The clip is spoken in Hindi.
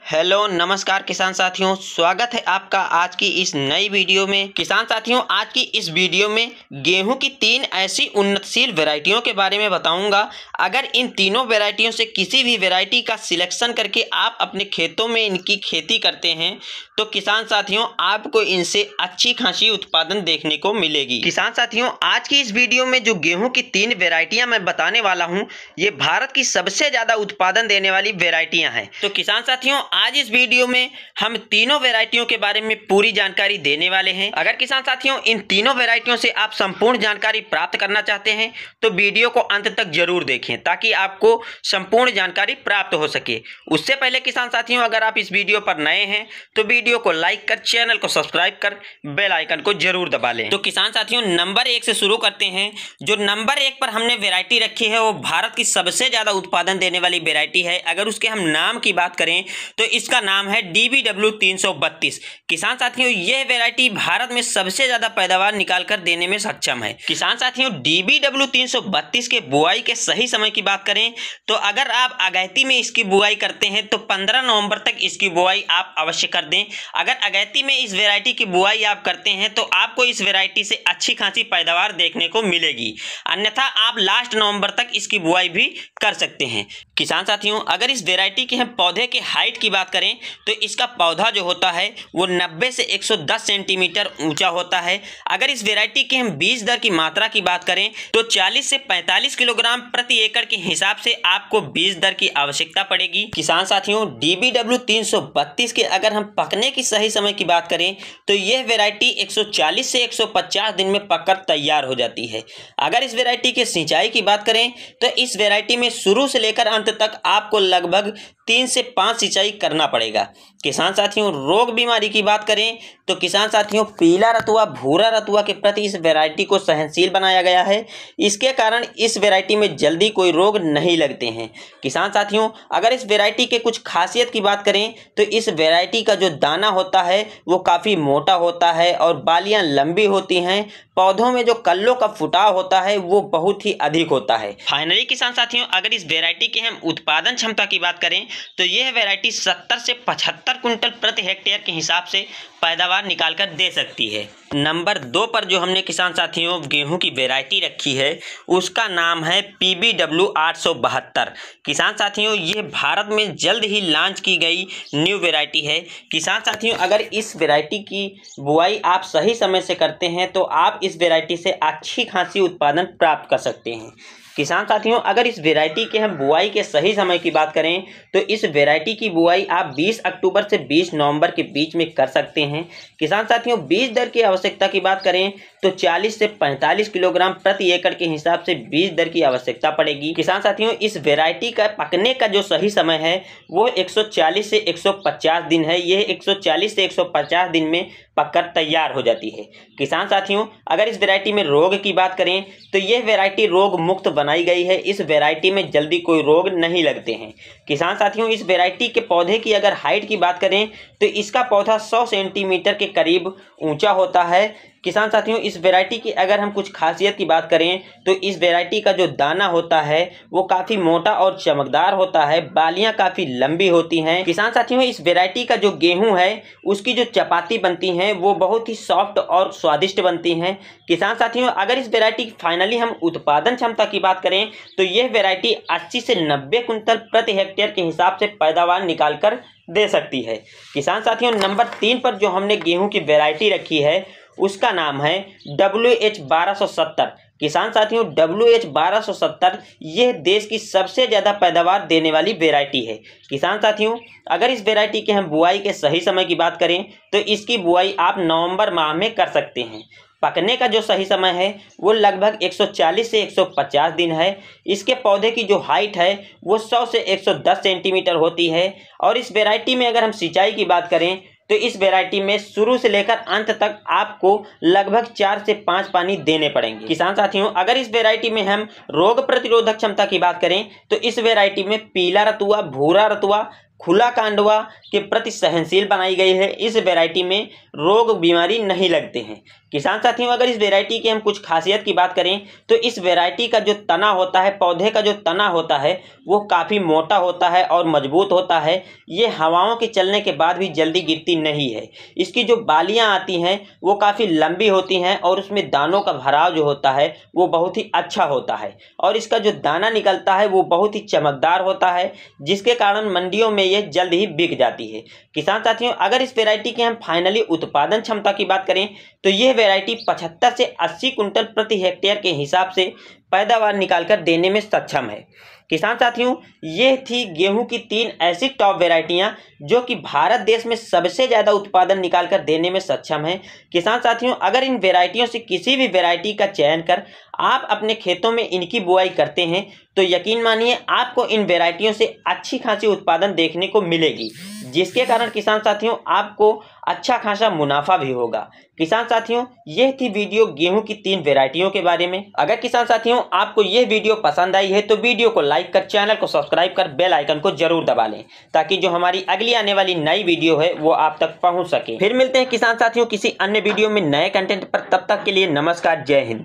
हेलो नमस्कार किसान साथियों, स्वागत है आपका आज की इस नई वीडियो में। किसान साथियों, आज की इस वीडियो में गेहूं की 3 ऐसी उन्नतशील वैरायटियों के बारे में बताऊंगा। अगर इन तीनों वैरायटियों से किसी भी वैरायटी का सिलेक्शन करके आप अपने खेतों में इनकी खेती करते हैं तो किसान साथियों आपको इनसे अच्छी खासी उत्पादन देखने को मिलेगी। किसान साथियों, आज की इस वीडियो में जो गेहूं की 3 वैरायटियां मैं बताने वाला हूं, ये भारत की सबसे ज्यादा उत्पादन देने वाली वैरायटियां हैं। तो किसान साथियों, आज इस वीडियो में हम तीनों वैरायटियों के बारे में पूरी जानकारी देने वाले हैं। अगर किसान साथियों इन तीनों वैरायटियों से आप संपूर्ण जानकारी प्राप्त करना चाहते हैं तो वीडियो को अंत तक जरूर देखें ताकि आपको संपूर्ण जानकारी प्राप्त हो सके। उससे पहले किसान साथियों, अगर आप इस वीडियो पर नए हैं तो वीडियो को लाइक कर, चैनल को सब्सक्राइब कर, बेल आइकन को जरूर दबा लें। तो किसान साथियों, नंबर 1 से शुरू करते हैं। जो नंबर 1 पर हमने वैरायटी रखी है वो भारत की सबसे ज्यादा उत्पादन देने वाली वैरायटी है। अगर उसके हम नाम की बात करें तो इसका नाम है DBW 332। किसान साथियों, यह वैरायटी भारत में सबसे ज्यादा पैदावार निकालकर देने में सक्षम है। किसान साथियों, DBW 332 के बुआई के सही समय की बात करें तो अगर आप अगैती में इसकी बुआई करते हैं तो 15 नवंबर तक इसकी बुआई आप अवश्य कर दें। अगर अगैती में इस वैरायटी की बुआई आप करते हैं तो आपको इस वैरायटी से अच्छी खासी पैदावार देखने को मिलेगी, अन्यथा आप लास्ट नवंबर तक इसकी बुआई भी कर सकते हैं। किसान साथियों, अगर इस वैरायटी के हम पौधे के हाइट की बात करें तो इसका पौधा जो होता है वो 90 से 110 सेंटीमीटर ऊंचा होता है। अगर इस वैरायटी के हम बीज दर की मात्रा की बात करें तो 40 से 45 किलोग्राम प्रति एकड़ के हिसाब से आपको बीज दर की आवश्यकता पड़ेगी। किसान साथियों, DBW 332 के अगर हम पकने की सही समय की बात करें तो यह वैरायटी 140 से 150 दिन में पककर तैयार हो जाती है। अगर इस वैरायटी के सिंचाई की बात करें तो इस वैरायटी में शुरू से लेकर अंत तक आपको लगभग 3 से 5 सिंचाई करना पड़ेगा। किसान साथियों, रोग बीमारी की बात करें तो किसान साथियों पीला रतुआ, भूरा रतुआ के प्रति इस वैरायटी को सहनशील बनाया गया है। इसके कारण इस वैरायटी में जल्दी कोई रोग नहीं लगते हैं। किसान साथियों, अगर इस वैरायटी के कुछ खासियत की बात करें तो इस वैरायटी का जो दाना होता है वो काफ़ी मोटा होता है और बालियां लंबी होती हैं। पौधों में जो कल्लों का फुटाव होता है वो बहुत ही अधिक होता है। फाइनली किसान साथियों, अगर इस वैरायटी के हम उत्पादन क्षमता की बात करें तो यह वैरायटी 70 से 75 कुंटल प्रति हेक्टेयर के हिसाब से पैदावार निकाल कर दे सकती है। नंबर 2 पर जो हमने किसान साथियों गेहूं की वैरायटी रखी है उसका नाम है PBW 872। किसान साथियों, ये भारत में जल्द ही लॉन्च की गई न्यू वैरायटी है। किसान साथियों, अगर इस वैरायटी की बुआई आप सही समय से करते हैं तो आप इस वैरायटी से अच्छी खासी उत्पादन प्राप्त कर सकते हैं। किसान साथियों, अगर इस वैरायटी के हम बुआई के सही समय की बात करें तो इस वैरायटी की बुआई आप 20 अक्टूबर से 20 नवंबर के बीच में कर सकते हैं। किसान साथियों, बीज दर की आवश्यकता की बात करें तो 40 से 45 किलोग्राम प्रति एकड़ के हिसाब से बीज दर की आवश्यकता पड़ेगी। किसान साथियों, इस वैरायटी का पकने का जो सही समय है वो 140 से 150 दिन है। यह 140 से 150 दिन में पककर तैयार हो जाती है। किसान साथियों, अगर इस वैरायटी में रोग की बात करें तो यह वैरायटी रोग मुक्त बनाई गई है। इस वैरायटी में जल्दी कोई रोग नहीं लगते हैं। किसान साथियों, इस वैरायटी के पौधे की अगर हाइट की बात करें तो इसका पौधा 100 सेंटीमीटर के करीब ऊंचा होता है। किसान साथियों, इस वैरायटी की अगर हम कुछ खासियत की बात करें तो इस वैरायटी का जो दाना होता है वो काफ़ी मोटा और चमकदार होता है, बालियां काफ़ी लंबी होती हैं। किसान साथियों, इस वैरायटी का जो गेहूं है उसकी जो चपाती बनती हैं वो बहुत ही सॉफ्ट और स्वादिष्ट बनती हैं। किसान साथियों, अगर इस वैरायटी की फाइनली हम उत्पादन क्षमता की बात करें तो यह वैरायटी 80 से 90 कुंटल प्रति हेक्टेयर के हिसाब से पैदावार निकाल कर दे सकती है। किसान साथियों, नंबर 3 पर जो हमने गेहूं की वैरायटी रखी है उसका नाम है WH 1270। किसान साथियों, WH 1270 यह देश की सबसे ज़्यादा पैदावार देने वाली वैरायटी है। किसान साथियों, अगर इस वैरायटी के हम बुआई के सही समय की बात करें तो इसकी बुआई आप नवंबर माह में कर सकते हैं। पकने का जो सही समय है वो लगभग 140 से 150 दिन है। इसके पौधे की जो हाइट है वो 100 से 110 सेंटीमीटर होती है। और इस वैरायटी में अगर हम सिंचाई की बात करें तो इस वैरायटी में शुरू से लेकर अंत तक आपको लगभग 4 से 5 पानी देने पड़ेंगे। किसान साथियों, अगर इस वैरायटी में हम रोग प्रतिरोधक क्षमता की बात करें तो इस वैरायटी में पीला रतुआ, भूरा रतुआ, खुला कांडवा के प्रति सहनशील बनाई गई है। इस वैरायटी में रोग बीमारी नहीं लगते हैं। किसान साथियों, अगर इस वैरायटी की हम कुछ खासियत की बात करें तो इस वैरायटी का जो तना होता है, पौधे का जो तना होता है, वो काफ़ी मोटा होता है और मजबूत होता है। ये हवाओं के चलने के बाद भी जल्दी गिरती नहीं है। इसकी जो बालियां आती हैं वो काफ़ी लंबी होती हैं और उसमें दानों का भराव जो होता है वो बहुत ही अच्छा होता है और इसका जो दाना निकलता है वो बहुत ही चमकदार होता है, जिसके कारण मंडियों में ये जल्द ही बिक जाती है। किसान साथियों, अगर इस वैरायटी की हम फाइनली उत्पादन क्षमता की बात करें तो यह वैरायटी 75 से 80 कुंटल प्रति हेक्टेयर के हिसाब से पैदावार निकालकर देने में सक्षम है। किसान साथियों, ये थी गेहूं की 3 ऐसी टॉप वैरायटियां जो कि भारत देश में सबसे ज़्यादा उत्पादन निकालकर देने में सक्षम है। किसान साथियों, अगर इन वैरायटियों से किसी भी वैरायटी का चयन कर आप अपने खेतों में इनकी बुआई करते हैं तो यकीन मानिए आपको इन वैरायटियों से अच्छी खासी उत्पादन देखने को मिलेगी, जिसके कारण किसान साथियों आपको अच्छा खासा मुनाफा भी होगा। किसान साथियों, यह थी वीडियो गेहूं की 3 वैरायटियों के बारे में। अगर किसान साथियों आपको यह वीडियो पसंद आई है तो वीडियो को लाइक कर, चैनल को सब्सक्राइब कर, बेल आइकन को जरूर दबा लें ताकि जो हमारी अगली आने वाली नई वीडियो है वो आप तक पहुंच सके। फिर मिलते हैं किसान साथियों किसी अन्य वीडियो में नए कंटेंट पर। तब तक के लिए नमस्कार, जय हिंद।